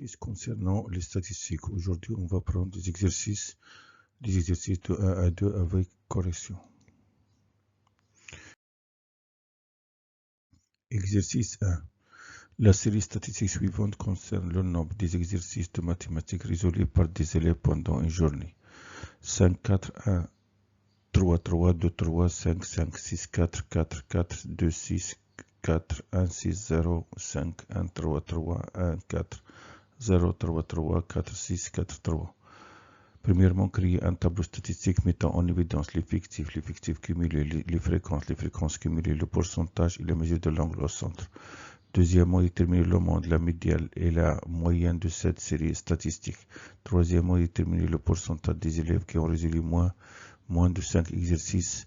Exercices concernant les statistiques. Aujourd'hui, on va prendre des exercices de 1 à 2 avec correction. Exercice 1. La série statistique suivante concerne le nombre des exercices de mathématiques résolus par des élèves pendant une journée. 5, 4, 1, 3, 3, 2, 3, 5, 5, 6, 4, 4, 4, 2, 6, 4, 1, 6, 0, 5, 1, 3, 3, 1, 4, 0, 3, 3, 4, 6, 4, 3. Premièrement, créer un tableau statistique mettant en évidence les fictifs cumulés, les fréquences cumulées, le pourcentage et la mesure de l'angle au centre. Deuxièmement, déterminer le monde, la médiane et la moyenne de cette série statistique. Troisièmement, déterminer le pourcentage des élèves qui ont résolu moins de 5 exercices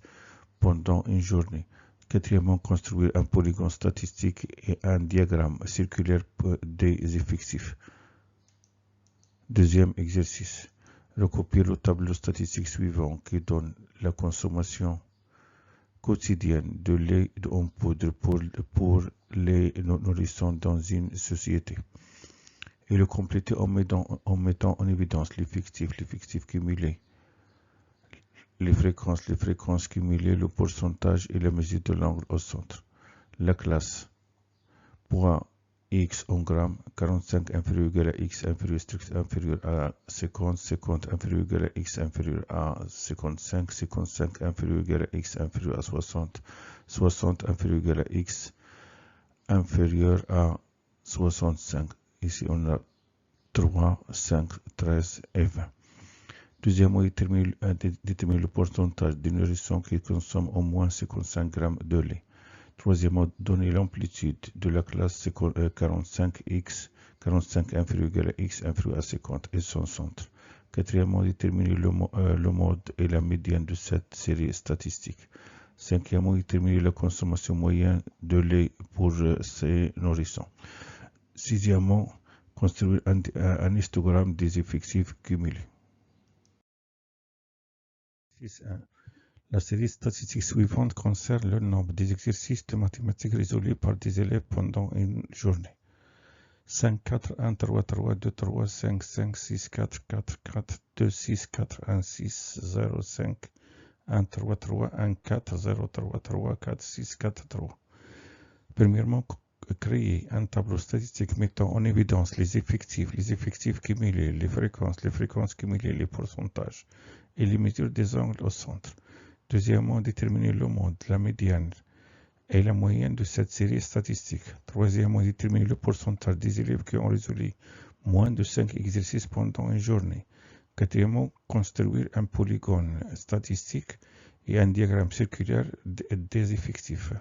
pendant une journée. Quatrièmement, construire un polygone statistique et un diagramme circulaire des effectifs. Deuxième exercice. Recopier le tableau statistique suivant qui donne la consommation quotidienne de lait en poudre pour les nourrissons dans une société. Et le compléter en mettant en évidence les fictifs cumulés, les fréquences cumulées, le pourcentage et la mesure de l'angle au centre. La classe. Point x en grammes, 45 inférieur égal à x inférieur à 50 inférieur égal à x inférieur à 55 inférieur égal à x inférieur à 60 inférieur égal à x inférieur à 65. Ici on a 3, 5, 13 et 20. Deuxièmement, déterminer le pourcentage des nourrissons qui consomment au moins 55 grammes de lait. Troisièmement, donner l'amplitude de la classe 45x, 45 inférieur égal à x inférieur à 50 et son centre. Quatrièmement, déterminer le mode et la médiane de cette série statistique. Cinquièmement, déterminer la consommation moyenne de lait pour ces nourrissons. Sixièmement, construire un histogramme des effectifs cumulés. 6.1. La série statistique suivante concerne le nombre des exercices de mathématiques résolus par des élèves pendant une journée. 5, 4, 1, 3, 3, 2, 3, 5, 5, 6, 4, 4, 4, 2, 6, 4, 1, 6, 0, 5, 1, 3, 3, 1, 4, 0, 3, 3, 4, 6, 4, 3. Premièrement, créer un tableau statistique mettant en évidence les effectifs cumulés, les fréquences cumulées, les pourcentages et les mesures des angles au centre. Deuxièmement, déterminer le mode, la médiane et la moyenne de cette série statistique. Troisièmement, déterminer le pourcentage des élèves qui ont résolu moins de 5 exercices pendant une journée. Quatrièmement, construire un polygone statistique et un diagramme circulaire des effectifs.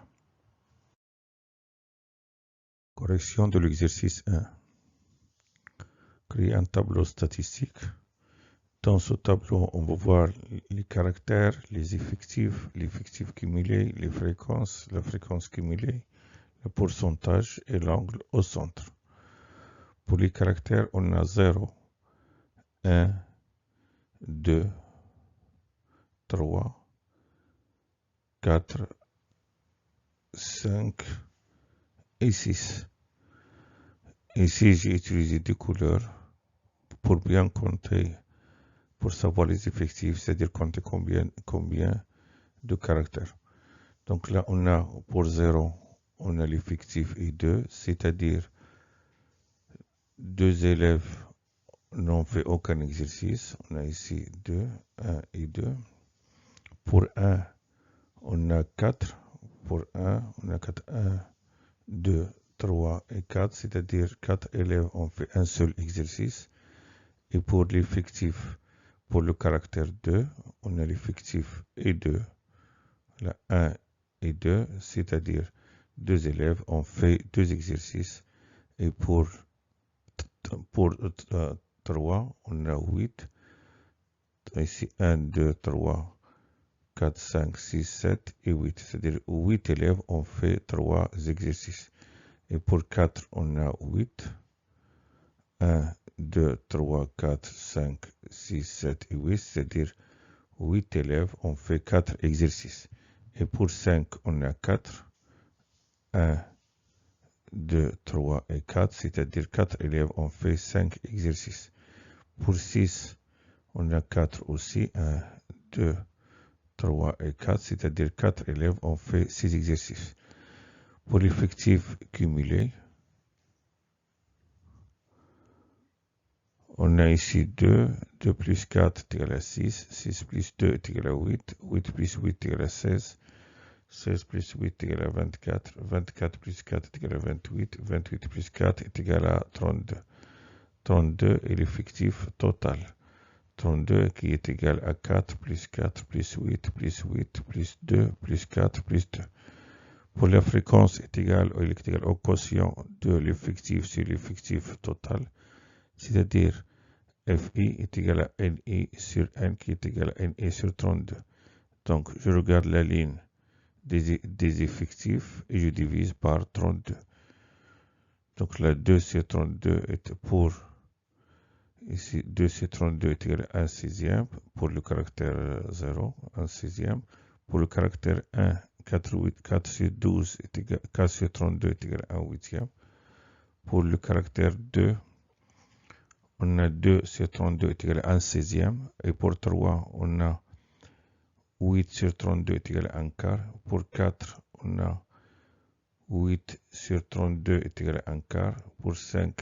Correction de l'exercice 1. Créer un tableau statistique. Dans ce tableau, on va voir les caractères, les effectifs cumulés, les fréquences, la fréquence cumulée, le pourcentage et l'angle au centre. Pour les caractères, on a 0, 1, 2, 3, 4, 5 et 6. Ici, j'ai utilisé des couleurs pour bien compter. Pour savoir les effectifs, c'est-à-dire compter combien de caractères. Donc là, on a pour 0, on a l'effectif et 2, c'est-à-dire 2 élèves n'ont fait aucun exercice. On a ici 2, 1 et 2. Pour 1, on a 4. Pour 1, on a 4, 1, 2, 3 et 4, c'est-à-dire 4 élèves ont fait un seul exercice. Et pour l'effectif, pour le caractère 2, on a l'effectif et 2, la 1 et 2, c'est-à-dire 2 élèves ont fait 2 exercices. Et pour 3, on a 8. Ici, 1, 2, 3, 4, 5, 6, 7 et 8. C'est-à-dire 8 élèves ont fait 3 exercices. Et pour 4, on a 8. 1, 2, 3, 4, 5, 6, 7 et 8, c'est-à-dire 8 élèves ont fait 4 exercices. Et pour 5, on a 4. 1, 2, 3 et 4, c'est-à-dire 4 élèves ont fait 5 exercices. Pour 6, on a 4 aussi, 1, 2, 3 et 4, c'est-à-dire 4 élèves ont fait 6 exercices. Pour l'effectif cumulé, on a ici 2, 2 plus 4 est égal à 6, 6 plus 2 est égal à 8, 8 plus 8 est égal à 16, 16 plus 8 est égal à 24, 24 plus 4 est égal à 28, 28 plus 4 est égal à 32. 32 est l'effectif total. 32 qui est égal à 4 plus 4 plus 8 plus 8 plus 2 plus 4 plus 2. Pour la fréquence est égale au quotient de l'effectif sur l'effectif total, c'est-à-dire FI est égal à NI sur N qui est égal à NI sur 32. Donc, je regarde la ligne des effectifs et je divise par 32. Donc, la 2 sur 32 est pour, ici, 2 sur 32 est égal à 1 sixième pour le caractère 0, 1 sixième. Pour le caractère 1, 4 sur 12 est égal, 4 sur 32 est égal à 1 huitième. Pour le caractère 2, on a 2 sur 32 est égal à 1 16e. Et pour 3, on a 8 sur 32 est égal à 1 quart. Pour 4, on a 8 sur 32 est égal à 1 quart. Pour 5,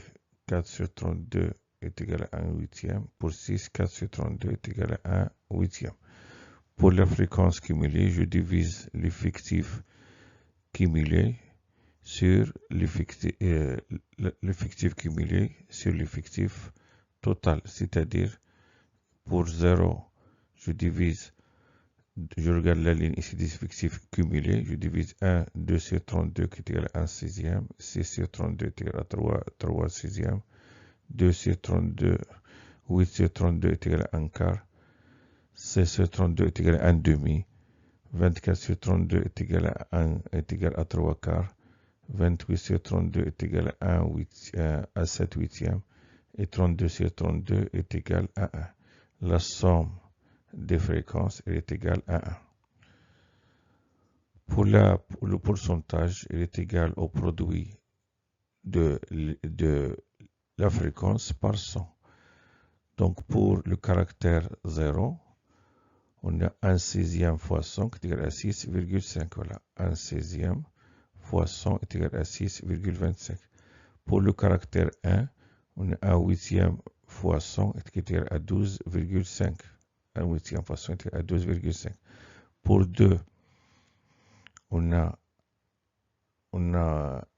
4 sur 32 est égal à 1 huitième. Pour 6, 4 sur 32 est égal à 1 huitième. Pour la fréquence cumulée, je divise l'effectif cumulé sur l'effectif cumulé sur l'effectif total, c'est-à-dire pour 0, je regarde la ligne ici des effectifs cumulés, je divise 1, 2 sur 32 qui est égal à 1 sixième, 6 sur 32 est égal à 3 sixième, 2 sur 32, 8 sur 32 est égal à 1 quart, 16 sur 32 est égal à 1 demi, 24 sur 32 est égal à 3 quarts, 28 sur 32 est égal à 7 huitièmes et 32 sur 32 est égal à 1. La somme des fréquences est égale à 1. Pour le pourcentage, il est égal au produit de la fréquence par 100. Donc pour le caractère 0, on a 1 sixième fois 100 qui est égal à 6,5. Voilà, 1 sixième fois 100 est égal à 6,25. Pour le caractère 1, on a 1 huitième fois 100 qui est égal à 12,5. 1 huitième fois 100 est égal à 12,5. Pour 2, on a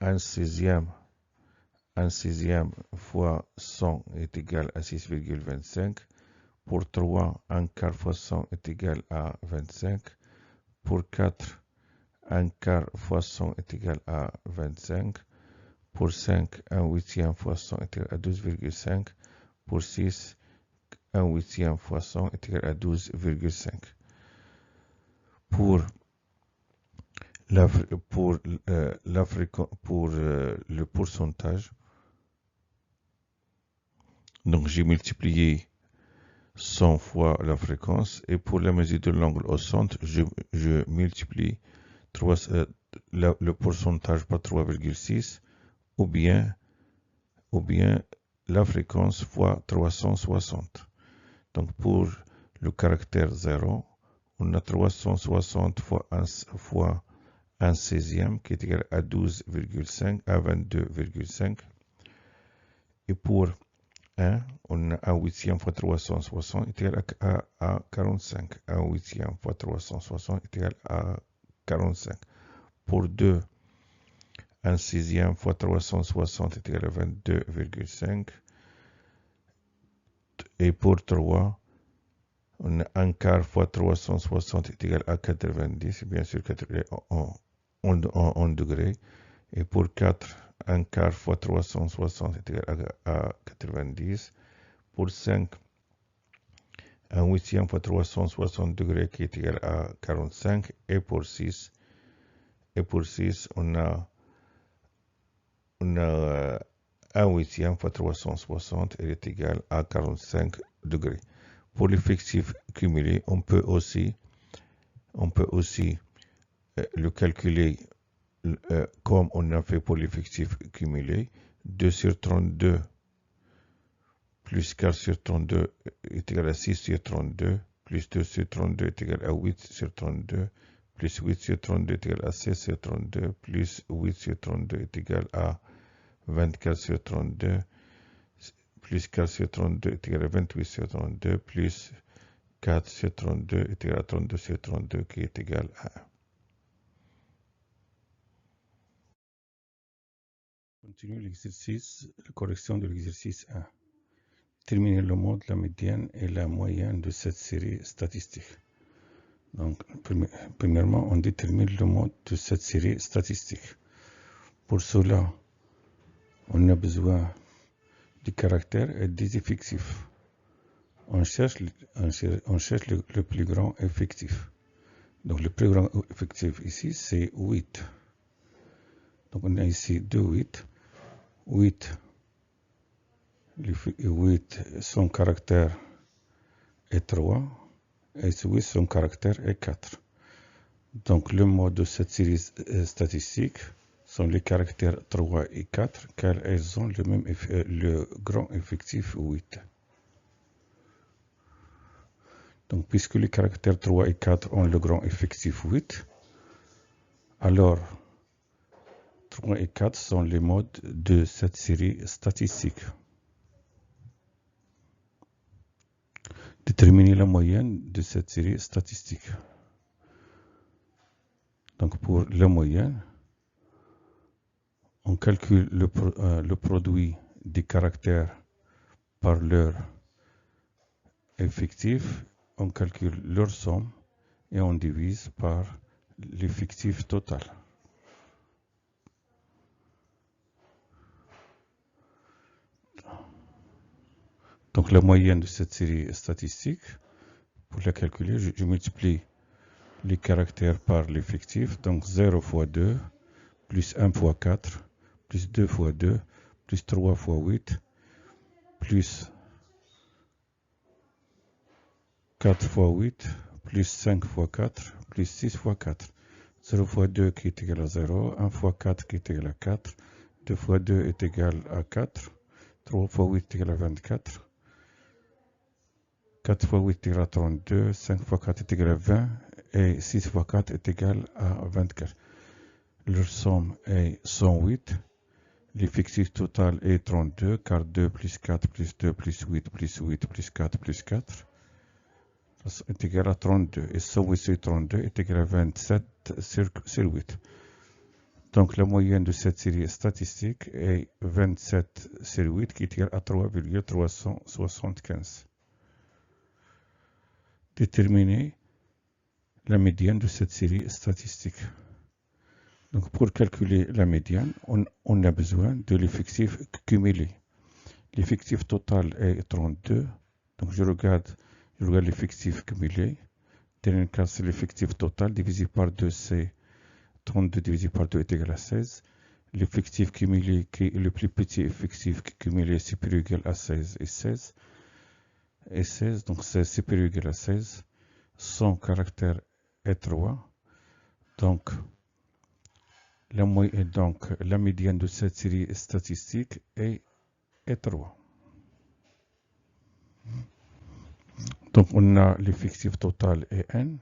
1 sixième fois 100 est égal à 6,25. Pour 3, 1 quart fois 100 est égal à 25. Pour 4, 1 quart fois 100 est égal à 25. Pour 5, 1 huitième fois 100 est égal à 12,5. Pour 6, 1 huitième fois 100 est égal à 12,5. Pour le pourcentage, donc j'ai multiplié 100 fois la fréquence, et pour la mesure de l'angle au centre, je multiplie le pourcentage par 3,6 ou bien la fréquence fois 360. Donc pour le caractère 0, on a 360 fois 1 16e qui est égal à 12,5 à 22,5. Et pour 1, on a 1 huitième fois 360 est égal à 45. 1 huitième fois 360 est égal à 45. Pour 2, 1 sixième fois 360 est égal à 22,5. Et pour 3, on a 1 quart fois 360 est égal à 90, bien sûr en degrés. Et pour 4, 1 quart fois 360 est égal à 90. Pour 5, 1 huitième fois 360 degrés qui est égal à 45. Et pour 6, on a 1 huitième fois 360 est égal à 45 degrés. Pour l'effectif cumulé, on peut aussi le calculer comme on a fait pour l'effectif cumulé, 2 sur 32 plus 4 sur 32 est égal à 6 sur 32, plus 2 sur 32 est égal à 8 sur 32, plus 8 sur 32 est égal à 16 sur 32, plus 8 sur 32 est égal à 24 sur 32, plus 4 sur 32 est égal à 28 sur 32, plus 4 sur 32 est égal à 32 sur 32 qui est égal à 1. Continue l'exercice, la correction de l'exercice 1. Déterminer le mode, la médiane et la moyenne de cette série statistique. Donc, premièrement, on détermine le mode de cette série statistique. Pour cela, on a besoin du caractère et des effectifs. On cherche le plus grand effectif. Donc, le plus grand effectif ici, c'est 8. Donc, on a ici 2 8. 8, son caractère est 3, et 8, son caractère est 4. Donc, le mode de cette série statistique sont les caractères 3 et 4, car elles ont le grand effectif 8. Donc, puisque les caractères 3 et 4 ont le grand effectif 8, alors 3 et 4 sont les modes de cette série statistique. Déterminer la moyenne de cette série statistique. Donc pour la moyenne, on calcule le produit des caractères par leur effectif, on calcule leur somme et on divise par l'effectif total. Donc la moyenne de cette série statistique, pour la calculer, je multiplie les caractères par l'effectif, donc 0 fois 2, plus 1 fois 4, plus 2 fois 2, plus 3 fois 8, plus 4 fois 8, plus 5 fois 4, plus 6 fois 4. 0 fois 2 qui est égal à 0, 1 fois 4 qui est égal à 4, 2 fois 2 est égal à 4, 3 fois 8 est égal à 24, 4 fois 8 est égal à 32, 5 fois 4 est égal à 20, et 6 fois 4 est égal à 24. Leur somme est 108. L'effectif total est 32, car 2 plus 4 plus 2 plus 8 plus 8 plus 4 plus 4 est égal à 32. Et 108 sur 32 est égal à 27 sur 8. Donc la moyenne de cette série statistique est 27 sur 8 qui est égal à 3,375. Déterminer la médiane de cette série statistique. Donc pour calculer la médiane, on a besoin de l'effectif cumulé. L'effectif total est 32. Donc je regarde l'effectif cumulé. Dans un cas, c'est l'effectif total divisé par 2, c'est 32 divisé par 2 est égal à 16. L'effectif cumulé, qui est le plus petit effectif cumulé, c'est supérieur ou égal à 16 et 16. Et 16, donc c'est supérieur ou égal à 16. Son caractère est 3. Donc la médiane de cette série statistique est 3. Donc on a l'effectif total est n,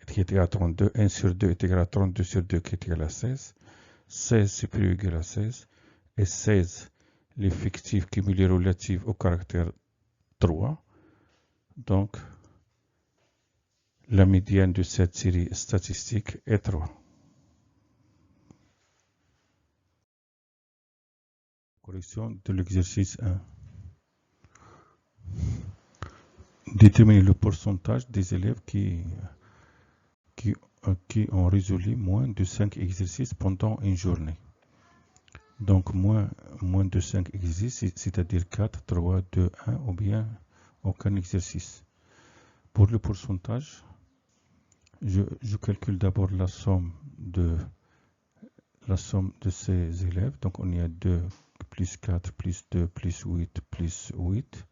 qui est égal à 32. 1 sur 2 est égal à 32 sur 2 qui est égal à 16. 16 supérieur ou égal à 16. Et 16, l'effectif cumulé relatif au caractère 3. Donc la médiane de cette série statistique est 3. Correction de l'exercice 1. Déterminer le pourcentage des élèves qui ont résolu moins de 5 exercices pendant une journée. Donc moins de 5 exercices, c'est-à-dire 4, 3, 2, 1 ou bien aucun exercice. Pour le pourcentage, je calcule d'abord la somme de ces élèves. Donc on y a 2 plus 4 plus 2 plus 8 plus 8.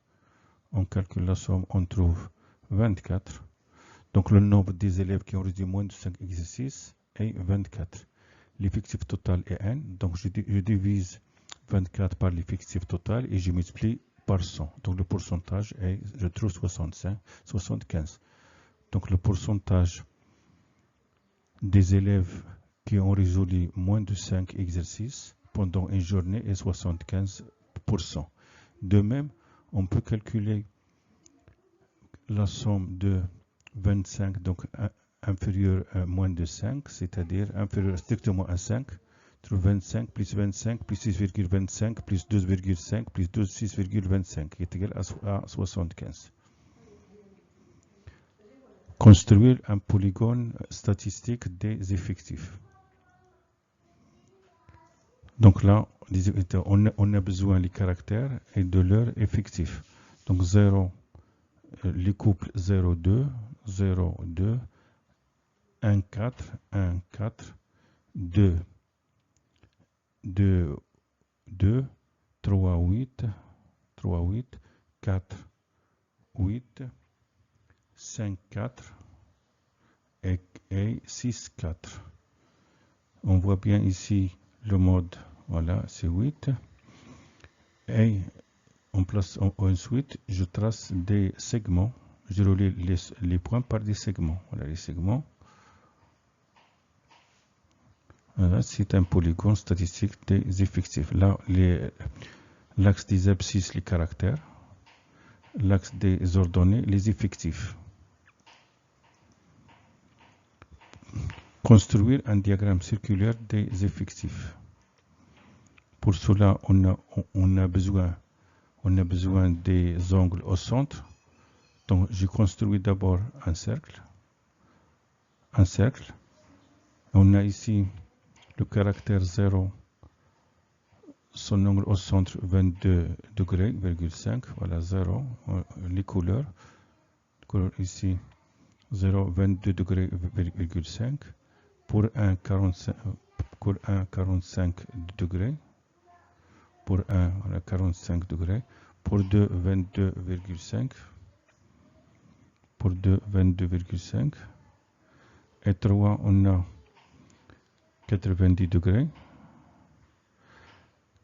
On calcule la somme, on trouve 24. Donc le nombre des élèves qui ont résolu moins de 5 exercices est 24. l'effectif total est n, donc je divise 24 par l'effectif total et je multiplie par 100. Donc le pourcentage est, je trouve 75. Donc le pourcentage des élèves qui ont résolu moins de 5 exercices pendant une journée est 75%. De même, on peut calculer la somme de 25, donc inférieur à moins de 5, c'est-à-dire inférieur strictement à 5, 25 plus 25 plus 6,25 plus 12,5 plus 6,25 qui est égal à 75. Construire un polygone statistique des effectifs. Donc là, on a besoin des caractères et de leurs effectifs. Donc 0, les couples 0, 2, 0, 2, 1, 4, 1, 4, 2, 2, 2, 3, 8, 3, 8, 4, 8, 5, 4 et 6, 4. On voit bien ici le mode, voilà, c'est 8. Et ensuite, je trace des segments. Je relie les points par des segments. Voilà les segments. Voilà, c'est un polygone statistique des effectifs. Là, l'axe des abscisses, les caractères. L'axe des ordonnées, les effectifs. Construire un diagramme circulaire des effectifs. Pour cela, on a besoin des angles au centre. Donc, je construis d'abord un cercle. On a ici le caractère 0, son angle au centre 22 degrés, 5, voilà 0, les couleurs ici 0, 22 degrés, 5, pour un 45 degrés, pour un 45 degrés, pour 2 22,5, pour 2 22,5, et 3 on a 90 degrés,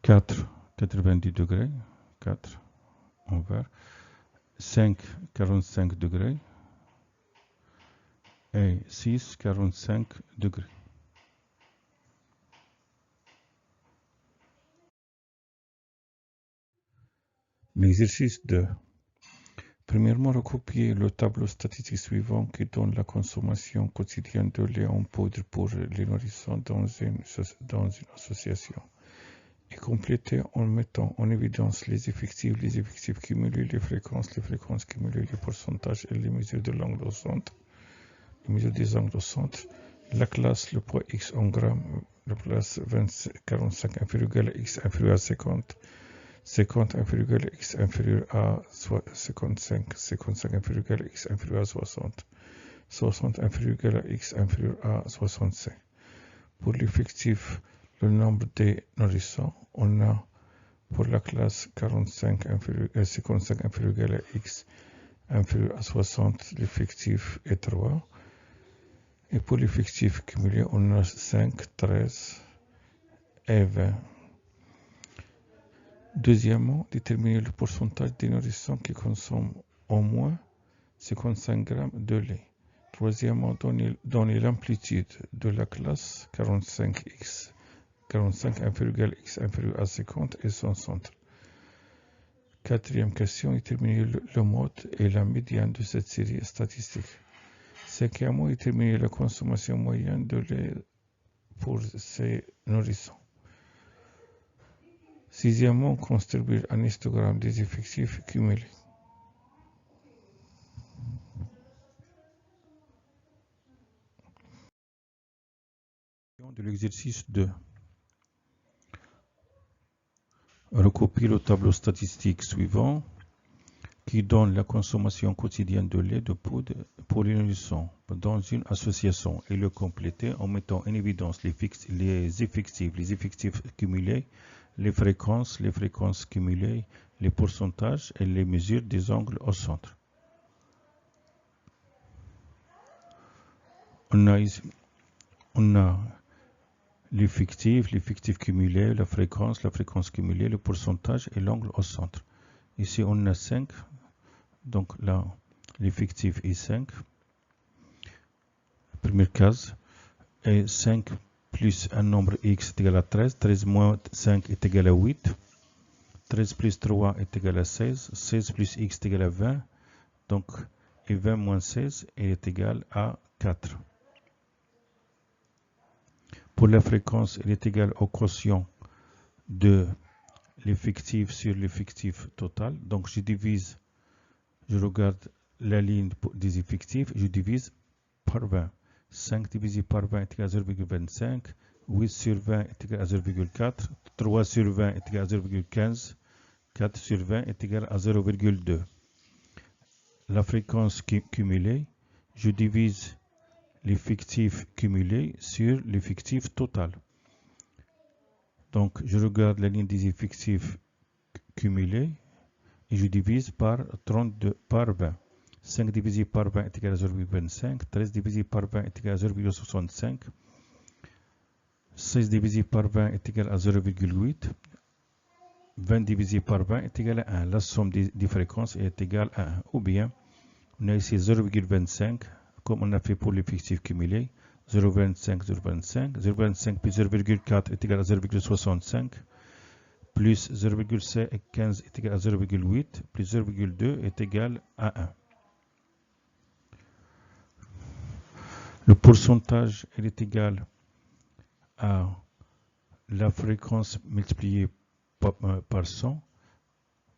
4 90 degrés, 4 envers, 5 45 degrés et 6 45 degrés. L'exercice 2. Premièrement, recopier le tableau statistique suivant qui donne la consommation quotidienne de lait en poudre pour les nourrissons dans une association. Et compléter en mettant en évidence les effectifs cumulés, les fréquences cumulées, les pourcentages et les mesures de l'angle au centre, les mesures des angles au centre, la classe, le poids X en grammes, la place 45 inférieur à X inférieur à 50, 50 inférieur à X inférieur à 55, 55 inférieur à X inférieur à 60, 60 inférieur à X inférieur à 65. Pour l'effectif, le nombre des nourrissons, on a pour la classe 55 inférieur à X inférieur à 60, l'effectif est 3. Et pour l'effectif cumulé, on a 5, 13 et 20. Deuxièmement, déterminer le pourcentage des nourrissons qui consomment au moins 55 grammes de lait. Troisièmement, donner l'amplitude de la classe 45X, 45 inférieur à X inférieur à 50 et son centre. Quatrième question, déterminer le mode et la médiane de cette série statistique. Cinquièmement, déterminer la consommation moyenne de lait pour ces nourrissons. Sixièmement, construire un histogramme des effectifs cumulés. De l'exercice 2. Recopier le tableau statistique suivant qui donne la consommation quotidienne de lait de poudre pour les nourrissons dans une association et le compléter en mettant en évidence les effectifs cumulés, les fréquences cumulées, les pourcentages et les mesures des angles au centre. On a l'effectif cumulé, la fréquence cumulée, le pourcentage et l'angle au centre. Ici, on a 5. Donc là, l'effectif est 5. Première case. Et 5 plus un nombre x est égal à 13. 13 moins 5 est égal à 8. 13 plus 3 est égal à 16. 16 plus x est égal à 20. Donc, et 20 moins 16 est égal à 4. Pour la fréquence, elle est égale au quotient de l'effectif sur l'effectif total. Donc, je regarde la ligne des effectifs, je divise par 20. 5 divisé par 20 est égal à 0,25. 8 sur 20 est égal à 0,4. 3 sur 20 est égal à 0,15. 4 sur 20 est égal à 0,2. La fréquence cumulée, je divise l'effectif cumulé sur l'effectif total. Donc, je regarde la ligne des effectifs cumulés et je divise par 32 par 20. 5 divisé par 20 est égal à 0,25. 13 divisé par 20 est égal à 0,65. 16 divisé par 20 est égal à 0,8. 20 divisé par 20 est égal à 1. La somme des fréquences est égale à 1. Ou bien, on a ici 0,25, comme on a fait pour l'effectif cumulé. 0,25, 0,25. 0,25 plus 0,4 est égal à 0,65. Plus 0,15 est égal à 0,8. Plus 0,2 est égal à 1. Le pourcentage est égal à la fréquence multipliée par 100.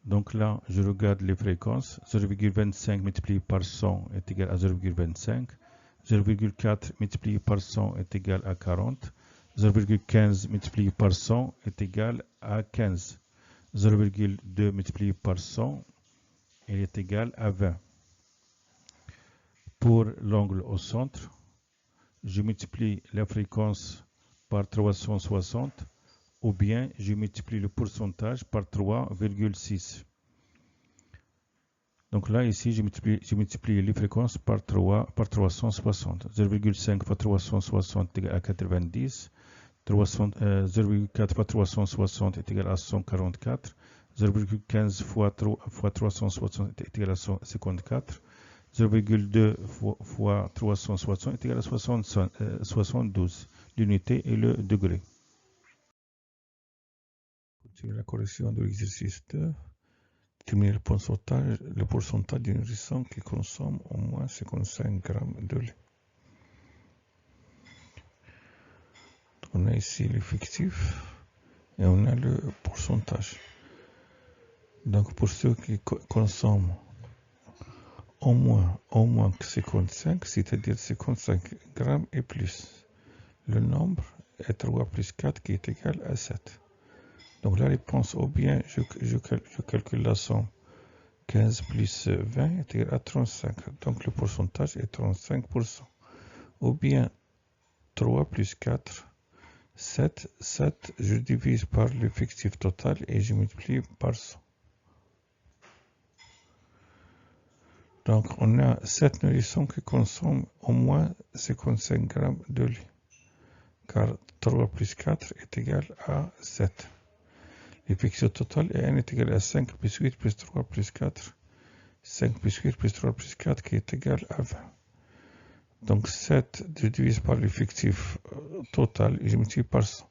Donc là, je regarde les fréquences. 0,25 multiplié par 100 est égal à 0,25. 0,4 multiplié par 100 est égal à 40. 0,15 multiplié par 100 est égal à 15. 0,2 multiplié par 100 est égal à 20. Pour l'angle au centre, je multiplie la fréquence par 360 ou bien je multiplie le pourcentage par 3,6. Donc là, ici, je multiplie les fréquences par 360. 0,5 fois 360 est égal à 90. 0,4 fois 360 est égal à 144. 0,15 fois 360 est égal à 54. 0,2 fois 360 est égal à 72. L'unité et le degré. Continuez la correction de l'exercice 2. Déterminer le pourcentage d'une nourrisson qui consomme au moins 55 g de lait. On a ici l'effectif et on a le pourcentage. Donc pour ceux qui consomment au moins 55, c'est-à-dire 55 grammes et plus, le nombre est 3 plus 4 qui est égal à 7. Donc la réponse, ou bien je calcule la somme 15 plus 20 est égal à 35. Donc le pourcentage est 35%. Ou bien 3 plus 4, 7, je divise par l'effectif total et je multiplie par 100. Donc on a 7 nourrissons qui consomment au moins 55 grammes de lait. Car 3 plus 4 est égal à 7. L'effectif total est 1 est égal à 5 plus 8 plus 3 plus 4. 5 plus 8 plus 3 plus 4 qui est égal à 20. Donc 7, je divise par l'effectif total et je multiplie par 100.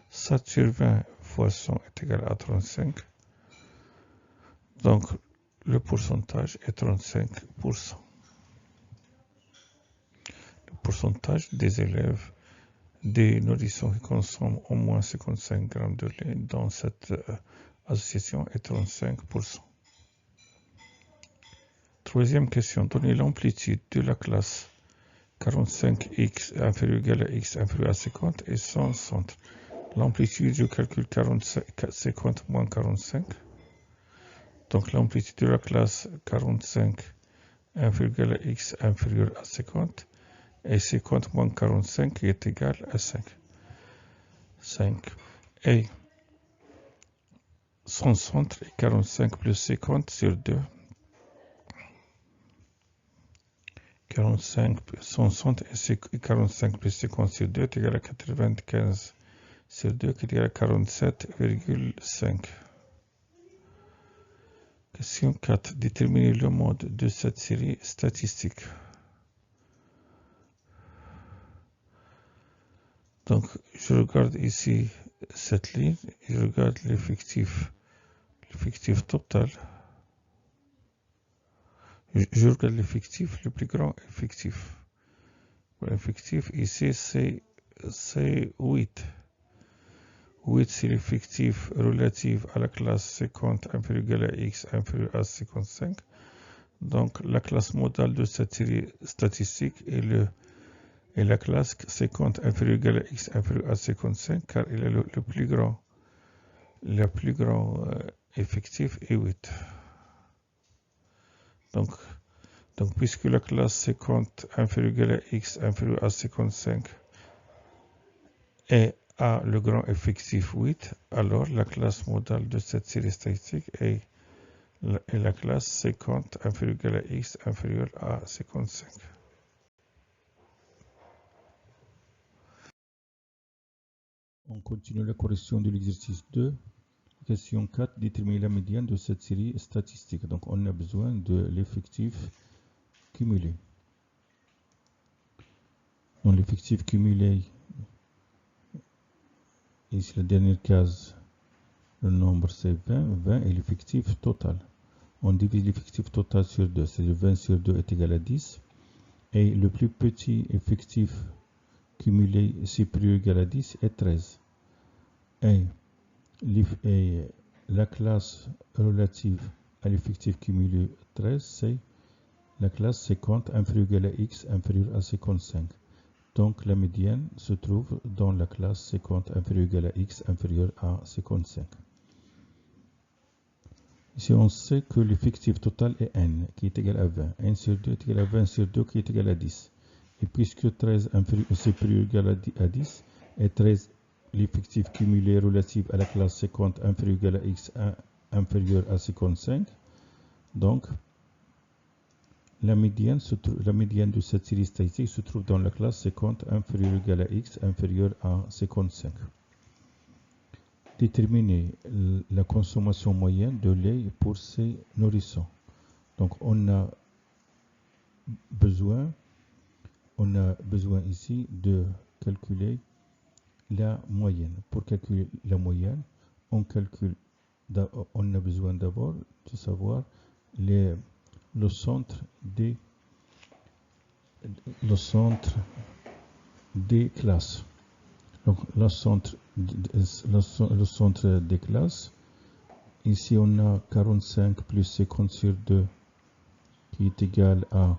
7 sur 20 fois 100 est égal à 35. Donc le pourcentage est 35%. Le pourcentage des élèves, des nourrissons qui consomment au moins 55 grammes de lait dans cette association est 35%. Troisième question, donnez l'amplitude de la classe 45x inférieur ou égal à x inférieur à 50 et son centre. L'amplitude, je calcule 50 moins 45. Donc l'amplitude de la classe 45 inférieur ou égal à x inférieur à 50 et 50 moins 45 qui est égal à 5. Et son centre est 45 plus 50 sur 2. 45, son centre est 45 plus 50 sur 2 est égal à 95 sur 2 qui est égal à 47,5. Question 4. Déterminer le mode de cette série statistique. Donc, je regarde ici cette ligne, je regarde l'effectif total. Je regarde l'effectif, le plus grand effectif. L'effectif ici, c'est 8. 8, c'est l'effectif relatif à la classe 50 inférieur égal à x inférieur à 55. Donc, la classe modale de cette série statistique est la classe 50 inférieur égal à x inférieur à 55, car il est le plus grand effectif est 8. Donc, puisque la classe 50 inférieur égal à x inférieur à 55 a le grand effectif 8, alors la classe modale de cette série statistique est la classe 50 inférieur égal à x inférieur à 55. On continue la correction de l'exercice 2. Question 4. Déterminer la médiane de cette série statistique. Donc on a besoin de l'effectif cumulé. Dans l'effectif cumulé, ici la dernière case, le nombre c'est 20. 20 est l'effectif total. On divise l'effectif total sur 2, c'est-à-dire 20 sur 2 est égal à 10. Et le plus petit effectif cumulé supérieur ou égal à 10 est 13. Et la classe relative à l'effectif cumulé 13, c'est la classe 50 inférieur ou égal à x inférieur à 55. Donc la médiane se trouve dans la classe 50 inférieur ou égal à x inférieur à 55. Ici, on sait que l'effectif total est n, qui est égal à 20. n sur 2 est égal à 20 sur 2, qui est égal à 10. Et puisque 13 supérieur ou égal à 10, et 13 l'effectif cumulé relatif à la classe 50 inférieur ou égal à x inférieur à 55, donc la médiane de cette série statistique se trouve dans la classe 50 inférieur ou égal à x inférieur à 55. Déterminer la consommation moyenne de lait pour ces nourrissons. Donc on a besoin ici de calculer la moyenne. Pour calculer la moyenne, on a besoin d'abord de savoir le centre des classes. Donc le centre des classes, ici on a 45 plus 50 sur 2 qui est égal à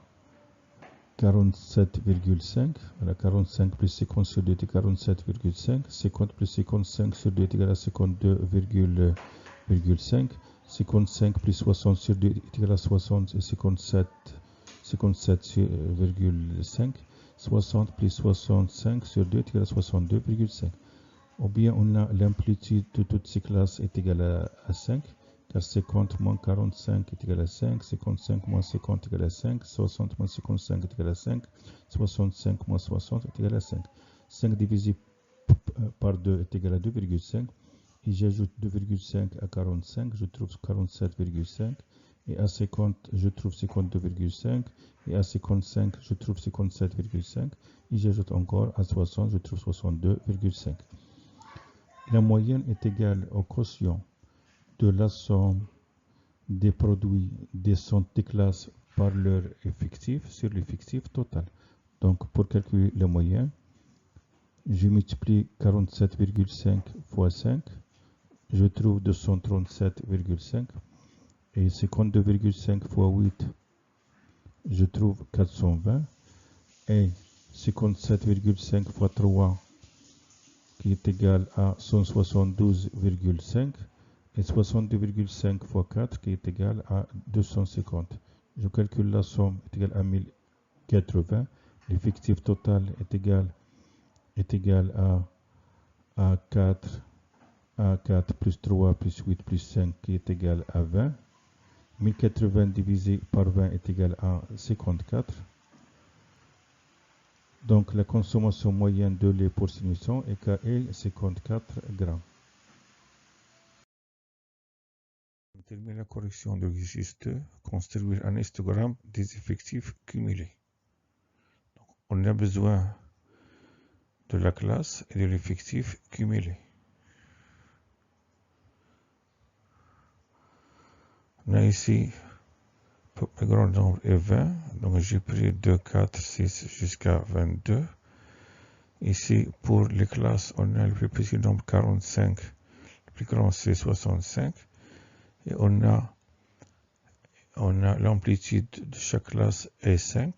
47,5. Voilà, 45 plus 50 sur 2 est 47,5. 50 plus 55 sur 2 est égal à 52,5. 55 plus 60 sur 2 est égal à 57,5. 60 plus 65 sur 2 est égal à 62,5. Ou bien on a l'amplitude de toutes ces classes est égale à 5, car 50 moins 45 est égal à 5, 55 moins 50 est égal à 5, 60 moins 55 est égal à 5, 65 moins 60 est égal à 5. 5 divisé par 2 est égal à 2,5, et j'ajoute 2,5 à 45, je trouve 47,5, et à 50, je trouve 52,5, et à 55, je trouve 57,5, et j'ajoute encore à 60, je trouve 62,5. La moyenne est égale au quotient de la somme des produits des centres de classe par leur effectif sur l'effectif total. Donc pour calculer la moyenne, je multiplie 47,5 fois 5, je trouve 237,5, et 52,5 fois 8, je trouve 420, et 57,5 fois 3, qui est égal à 172,5, et 62,5 fois 4 qui est égal à 250. Je calcule la somme est égale à 1080. L'effectif total est égal à 4 plus 3 plus 8 plus 5 qui est égal à 20. 1080 divisé par 20 est égal à 54. Donc la consommation moyenne de lait pour ces nourrissons est KL 54 grammes. On termine la correction de l'exercice 2, construire un histogramme des effectifs cumulés. Donc, on a besoin de la classe et de l'effectif cumulé. On a ici, le grand nombre est 20, donc j'ai pris 2, 4, 6 jusqu'à 22. Ici, pour les classes, on a le plus petit nombre 45, le plus grand c'est 65. Et on a l'amplitude de chaque classe est 5.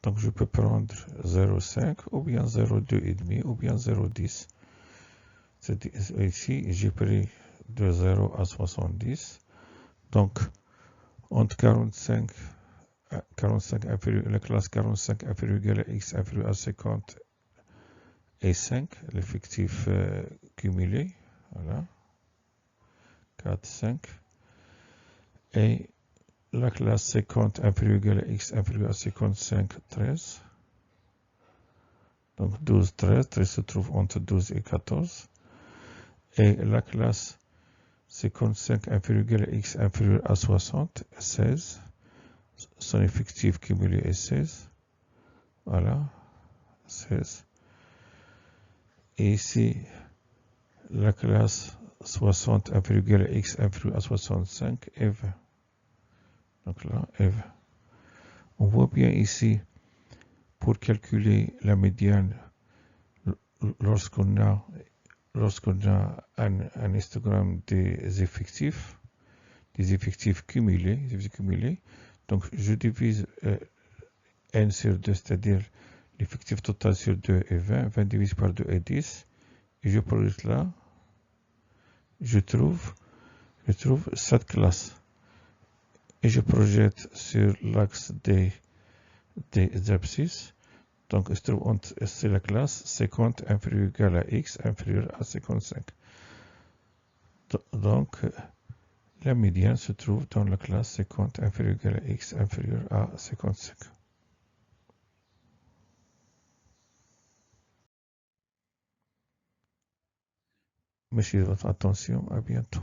Donc je peux prendre 0,5 ou bien 0,2,5 ou bien 0,10. Ici, j'ai pris de 0 à 70. Donc, entre 45 la classe 45 inférieure à x inférieur à 50 et 5, l'effectif cumulé, voilà, 4, 5. Et la classe 50 inférieure à x inférieur à 55, 13. Donc 12, 13, 13 se trouve entre 12 et 14. Et la classe 55 inférieure à x inférieur à 60, 16. Son effectif cumulé est 16. Voilà, 16. Et ici, la classe 60 inférieure à x inférieur à 65 est 20. Donc là, est 20. On voit bien ici, pour calculer la médiane, lorsqu'on a un histogramme des effectifs cumulés, donc je divise n sur 2, c'est-à-dire l'effectif total sur 2 est 20, 20 divisé par 2 est 10, et je projette là, je trouve cette classe, et je projette sur l'axe des abscisses, donc il se trouve c'est la classe 50 inférieur ou égal à x inférieur à 55. Donc, la médiane se trouve dans la classe 50 inférieur ou égal à x inférieur à 55. Merci de votre attention, à bientôt.